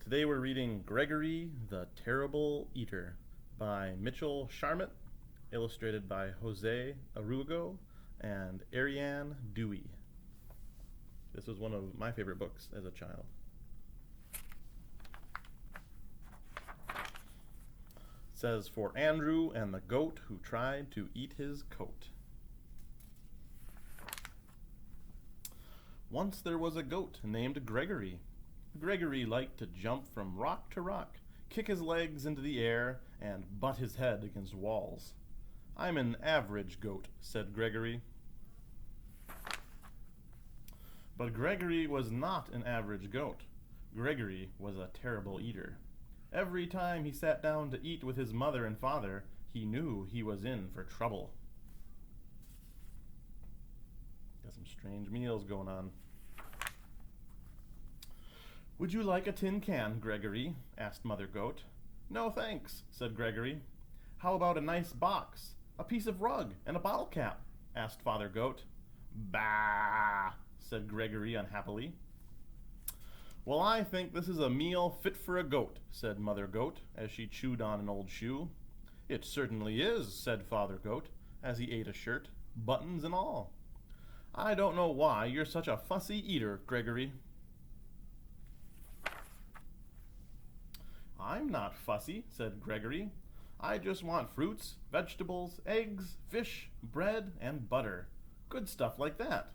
Today we're reading Gregory the Terrible Eater by Mitchell Charmot, illustrated by Jose Arugo and Ariane Dewey. This was one of my favorite books as a child. It says, "For Andrew and the goat who tried to eat his coat." Once there was a goat named Gregory. Gregory liked to jump from rock to rock, kick his legs into the air, and butt his head against walls. "I'm an average goat," said Gregory. But Gregory was not an average goat. Gregory was a terrible eater. Every time he sat down to eat with his mother and father, he knew he was in for trouble. Got some strange meals going on. "Would you like a tin can, Gregory?" asked Mother Goat. "No, thanks," said Gregory. "How about a nice box, a piece of rug, and a bottle cap?" asked Father Goat. "Bah!" said Gregory unhappily. "Well, I think this is a meal fit for a goat," said Mother Goat, as she chewed on an old shoe. "It certainly is," said Father Goat, as he ate a shirt, buttons and all. "I don't know why you're such a fussy eater, Gregory." "I'm not fussy," said Gregory. "I just want fruits, vegetables, eggs, fish, bread, and butter. Good stuff like that."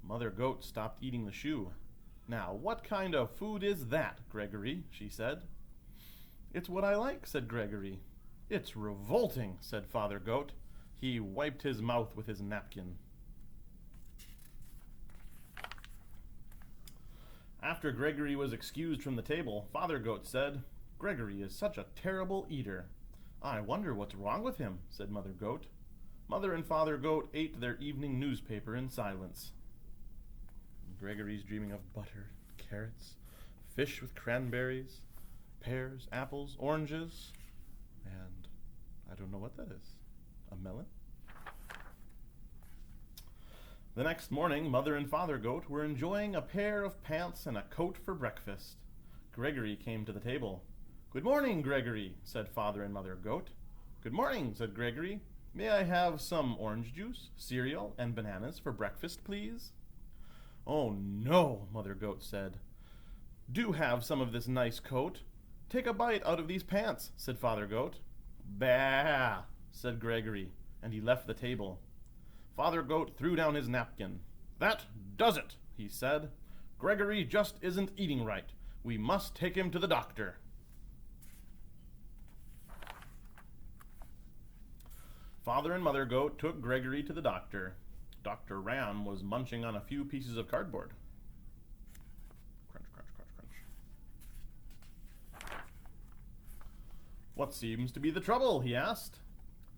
Mother Goat stopped eating the shoe. "Now, what kind of food is that, Gregory?" she said. "It's what I like," said Gregory. "It's revolting," said Father Goat. He wiped his mouth with his napkin. After Gregory was excused from the table, Father Goat said, "Gregory is such a terrible eater." "I wonder what's wrong with him," said Mother Goat. Mother and Father Goat ate their evening newspaper in silence. Gregory's dreaming of butter, carrots, fish with cranberries, pears, apples, oranges, and I don't know what that is. A melon? The next morning, Mother and Father Goat were enjoying a pair of pants and a coat for breakfast. Gregory came to the table. "Good morning, Gregory," said Father and Mother Goat. "Good morning," said Gregory. "May I have some orange juice, cereal, and bananas for breakfast, please?" "Oh, no," Mother Goat said. "Do have some of this nice coat. Take a bite out of these pants," said Father Goat. "Bah!" said Gregory, and he left the table. Father Goat threw down his napkin. "That does it," he said. "Gregory just isn't eating right. We must take him to the doctor." Father and Mother Goat took Gregory to the doctor. Dr. Ram was munching on a few pieces of cardboard. Crunch, crunch, crunch, crunch. "What seems to be the trouble?" he asked.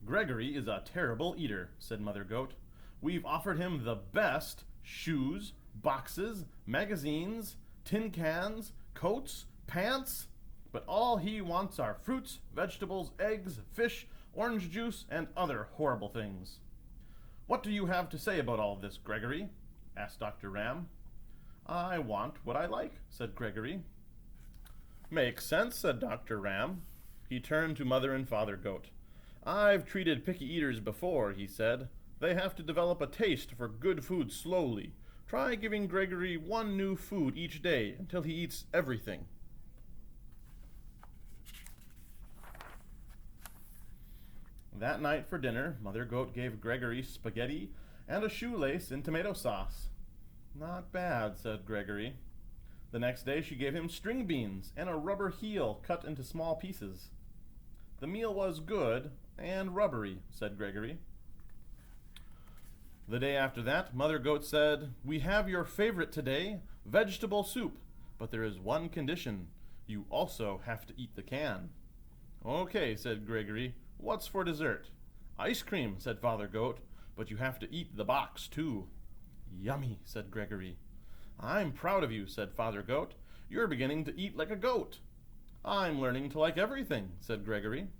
"Gregory is a terrible eater," said Mother Goat. "We've offered him the best shoes, boxes, magazines, tin cans, coats, pants, but all he wants are fruits, vegetables, eggs, fish, orange juice, and other horrible things." "What do you have to say about all this, Gregory?" asked Dr. Ram. "I want what I like," said Gregory. "Makes sense," said Dr. Ram. He turned to Mother and Father Goat. "I've treated picky eaters before," he said. "They have to develop a taste for good food slowly. Try giving Gregory one new food each day until he eats everything." That night for dinner, Mother Goat gave Gregory spaghetti and a shoelace in tomato sauce. "Not bad," said Gregory. The next day she gave him string beans and a rubber heel cut into small pieces. "The meal was good and rubbery," said Gregory. The day after that, Mother Goat said, "We have your favorite today, vegetable soup, but there is one condition. You also have to eat the can." "Okay," said Gregory. "What's for dessert?" "Ice cream," said Father Goat, "but you have to eat the box, too." "Yummy," said Gregory. "I'm proud of you," said Father Goat. "You're beginning to eat like a goat." "I'm learning to like everything," said Gregory.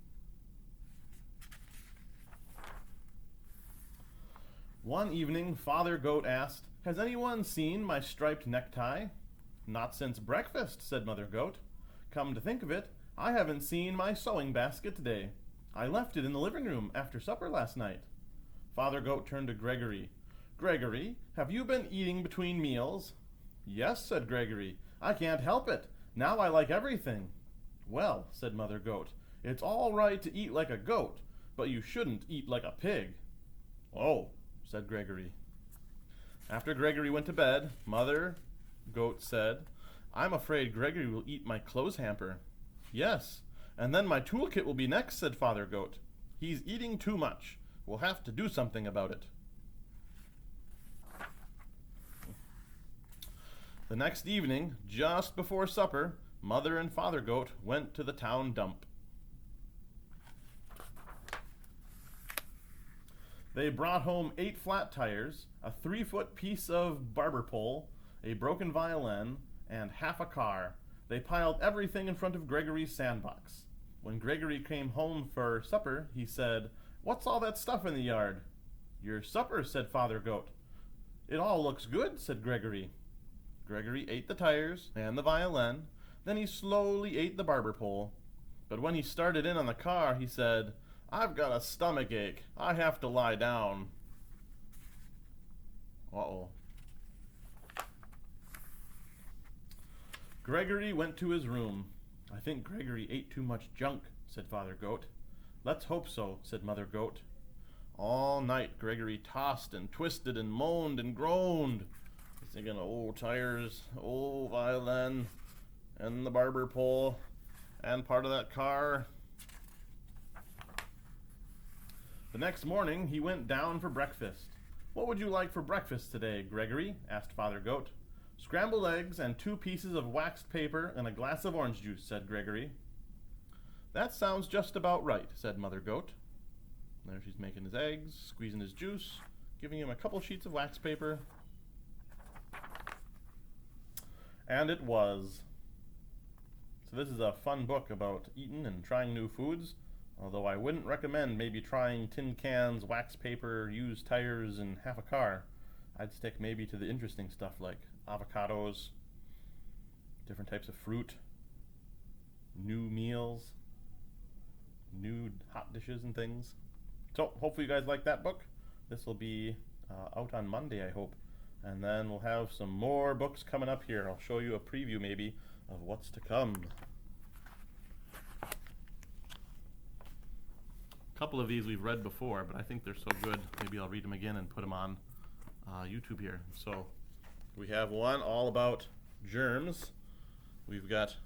One evening, Father Goat asked, "Has anyone seen my striped necktie?" "Not since breakfast," said Mother Goat. Come to think of it, I haven't seen my sewing basket today. I left it in the living room after supper last night." Father Goat turned to Gregory. "Gregory, have you been eating between meals?" "Yes," said Gregory. "I can't help it. Now I like everything." "Well," said Mother Goat, "it's all right to eat like a goat, but you shouldn't eat like a pig." "Oh," said Gregory. After Gregory went to bed, Mother Goat said, "I'm afraid Gregory will eat my clothes hamper." "Yes, and then my toolkit will be next," said Father Goat. "He's eating too much. We'll have to do something about it." The next evening, just before supper, Mother and Father Goat went to the town dump. They brought home 8 flat tires, a 3-foot piece of barber pole, a broken violin, and half a car. They piled everything in front of Gregory's sandbox. When Gregory came home for supper, he said, "What's all that stuff in the yard?" "Your supper," said Father Goat. "It all looks good," said Gregory. Gregory ate the tires and the violin, then he slowly ate the barber pole. But when he started in on the car, he said, "I've got a stomach ache. I have to lie down." Uh-oh. Gregory went to his room. "I think Gregory ate too much junk," said Father Goat. "Let's hope so," said Mother Goat. All night Gregory tossed and twisted and moaned and groaned. He's thinking, "Oh, tires, oh, violin, and the barber pole, and part of that car." The next morning he went down for breakfast. "What would you like for breakfast today, Gregory?" asked Father Goat. "Scrambled eggs and 2 pieces of waxed paper and a glass of orange juice," said Gregory. "That sounds just about right," said Mother Goat. There she's making his eggs, squeezing his juice, giving him a couple sheets of wax paper. And it was. So this is a fun book about eating and trying new foods, although I wouldn't recommend maybe trying tin cans, wax paper, used tires, and half a car. I'd stick maybe to the interesting stuff like avocados, different types of fruit, new meals, new hot dishes and things. So hopefully you guys like that book. This will be out on Monday, I hope. And then we'll have some more books coming up here. I'll show you a preview maybe of what's to come. A couple of these we've read before, but I think they're so good, maybe I'll read them again and put them on YouTube here. So we have one all about germs. We've got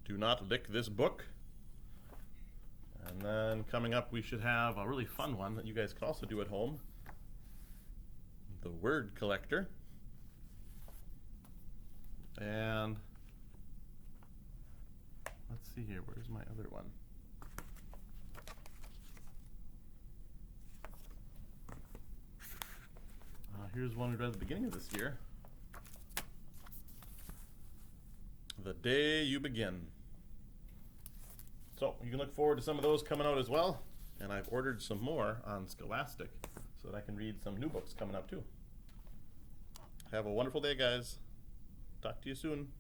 "Do Not Lick This Book." And then coming up we should have a really fun one that you guys can also do at home. "The Word Collector." And let's see here, where's my other one? Here's one we read at the beginning of this year. "The Day You Begin." So you can look forward to some of those coming out as well. And I've ordered some more on Scholastic so that I can read some new books coming up too. Have a wonderful day, guys. Talk to you soon.